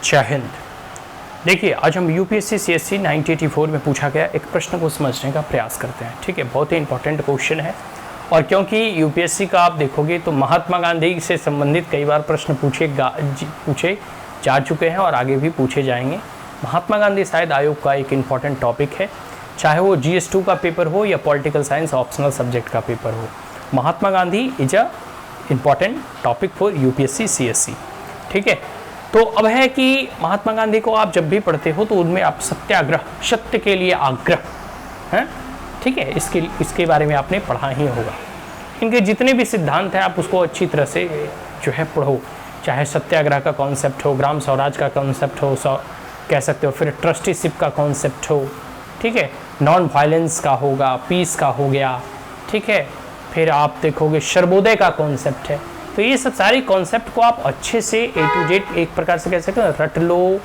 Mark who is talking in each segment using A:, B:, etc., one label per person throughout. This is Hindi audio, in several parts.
A: जय हिंद। देखिए, आज हम यूपीएससी सीएससी 1984 में पूछा गया एक प्रश्न को समझने का प्रयास करते हैं। ठीक है, बहुत ही इंपॉर्टेंट क्वेश्चन है और क्योंकि यूपीएससी का आप देखोगे तो महात्मा गांधी से संबंधित कई बार प्रश्न पूछे जा चुके हैं और आगे भी पूछे जाएंगे। महात्मा गांधी शायद आयोग का एक इम्पॉर्टेंट टॉपिक है, चाहे वो GS2 का पेपर हो या पॉलिटिकल साइंस ऑप्शनल सब्जेक्ट का पेपर हो। Mahatma Gandhi is a important topic for UPSC CSC. ठीक है, तो अब है कि महात्मा गांधी को आप जब भी पढ़ते हो तो उनमें आप सत्याग्रह, सत्य के लिए आग्रह हैं, ठीक है, इसके बारे में आपने पढ़ा ही होगा। इनके जितने भी सिद्धांत हैं आप उसको अच्छी तरह से जो है पढ़ो, चाहे सत्याग्रह का कॉन्सेप्ट हो, ग्राम स्वराज का कॉन्सेप्ट हो, कह सकते हो, फिर ट्रस्टीशिप का कॉन्सेप्ट हो, ठीक है, नॉन वायलेंस का होगा, पीस का हो गया, ठीक है, फिर आप देखोगे सर्वोदय का कॉन्सेप्ट है। तो ये सब सारे कॉन्सेप्ट को आप अच्छे से A to Z एक प्रकार से कह सकते हो रट लो,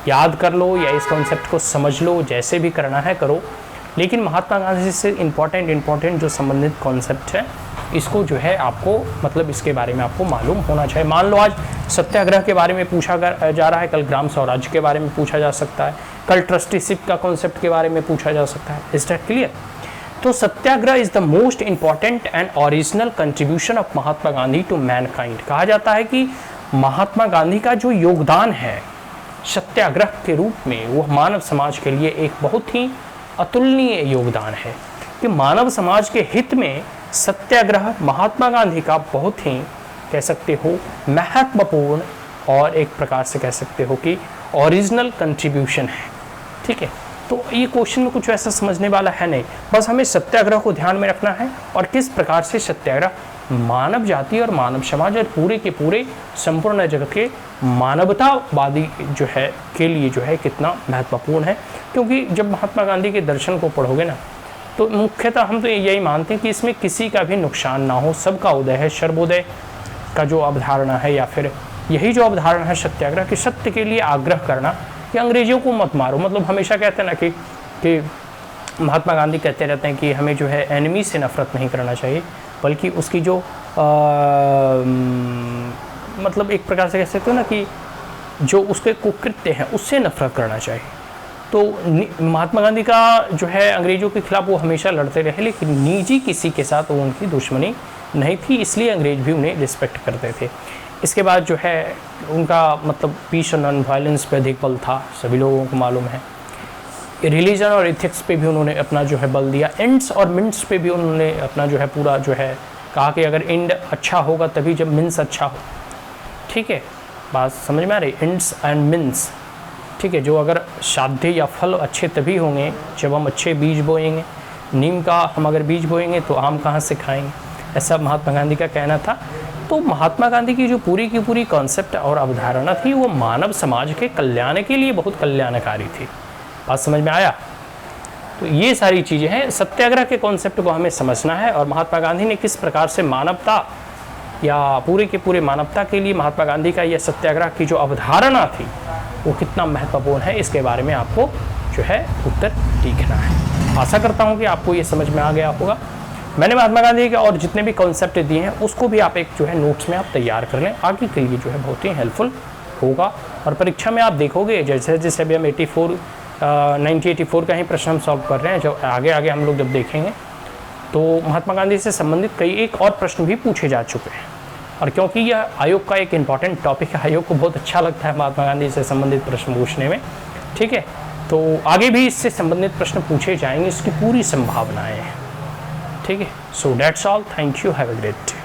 A: याद कर लो या इस कॉन्सेप्ट को समझ लो, जैसे भी करना है करो। लेकिन महात्मा गांधी से इम्पॉर्टेंट जो संबंधित कॉन्सेप्ट है इसको जो है आपको मतलब इसके बारे में आपको मालूम होना चाहिए। मान लो आज सत्याग्रह के बारे में पूछा जा रहा है, कल ग्राम स्वराज के बारे में पूछा जा सकता है, कल ट्रस्टीशिप का कॉन्सेप्ट के बारे में पूछा जा सकता है। Is that clear? तो satyagraha is the most important and original contribution of Mahatma Gandhi to mankind. कहा जाता है कि महात्मा गांधी का जो योगदान है सत्याग्रह के रूप में वो मानव समाज के लिए एक बहुत ही अतुलनीय योगदान है कि मानव समाज के हित में सत्याग्रह महात्मा गांधी का बहुत ही कह सकते हो महत्वपूर्ण और एक प्रकार से कह सकते हो कि ओरिजिनल कंट्रीब्यूशन है। ठीक है, तो ये क्वेश्चन में कुछ ऐसा समझने वाला है नहीं, बस हमें सत्याग्रह को ध्यान में रखना है और किस प्रकार से सत्याग्रह मानव जाति और मानव समाज और पूरे के पूरे संपूर्ण जगत के मानवतावादी जो है के लिए जो है कितना महत्वपूर्ण है। क्योंकि जब महात्मा गांधी के दर्शन को पढ़ोगे ना तो मुख्यतः हम तो यही मानते हैं कि इसमें किसी का भी नुकसान ना हो, सबका उदय है, सर्वोदय का जो अवधारणा है या फिर यही जो अवधारणा है सत्याग्रह कि सत्य के लिए आग्रह करना कि अंग्रेजों को मत मारो। मतलब हमेशा कहते हैं ना कि महात्मा गांधी कहते रहते हैं कि हमें जो है एनिमी से नफरत नहीं करना चाहिए, बल्कि उसकी जो मतलब एक प्रकार से कह सकते हो ना कि जो उसके कुकृत्य हैं उससे नफरत करना चाहिए। तो महात्मा गांधी का जो है अंग्रेजों के खिलाफ वो हमेशा लड़ते रहे, लेकिन निजी किसी के साथ वो उनकी दुश्मनी नहीं थी, इसलिए अंग्रेज भी उन्हें रिस्पेक्ट करते थे। इसके बाद जो है उनका मतलब पीस और नॉन वायलेंस पे अधिक बल था, सभी लोगों को मालूम है। रिलीजन और एथिक्स पे भी उन्होंने अपना जो है बल दिया, एंड्स और मिन्स पे भी उन्होंने अपना जो है पूरा जो है कहा कि अगर एंड अच्छा होगा तभी जब मिन्स अच्छा हो। ठीक है, बात समझ में आ रही? एंड्स एंड मिन्स, ठीक है, जो अगर साध्य या फल अच्छे तभी होंगे जब हम अच्छे बीज बोएंगे। नीम का हम अगर बीज बोएंगे तो आम कहाँ से खाएंगे, ऐसा महात्मा गांधी का कहना था। तो महात्मा गांधी की जो पूरी की पूरी कॉन्सेप्ट और अवधारणा थी वो मानव समाज के कल्याण के लिए बहुत कल्याणकारी थी। बात समझ में आया? तो ये सारी चीज़ें हैं, सत्याग्रह के कॉन्सेप्ट को हमें समझना है और महात्मा गांधी ने किस प्रकार से मानवता या पूरे के पूरे मानवता के लिए महात्मा गांधी का यह सत्याग्रह की जो अवधारणा थी वो कितना महत्वपूर्ण है, इसके बारे में आपको जो है उत्तर लिखना है। आशा करता हूँ कि आपको ये समझ में आ गया होगा। मैंने महात्मा गांधी के और जितने भी कॉन्सेप्ट दिए हैं उसको भी आप एक जो है नोट्स में आप तैयार कर लें, आगे के लिए जो है बहुत ही हेल्पफुल होगा। और परीक्षा में आप देखोगे जैसे जैसे अभी हम 1984 का ही प्रश्न हम सॉल्व कर रहे हैं, जो आगे हम लोग जब देखेंगे तो महात्मा गांधी से संबंधित कई एक और प्रश्न भी पूछे जा चुके हैं। और क्योंकि यह आयोग का एक इम्पॉर्टेंट टॉपिक है, आयोग को बहुत अच्छा लगता है महात्मा गांधी से संबंधित प्रश्न पूछने में। ठीक है, तो आगे भी इससे संबंधित प्रश्न पूछे जाएंगे, इसकी पूरी संभावनाएँ हैं। ठीक है, so that's all, thank you, have a great day.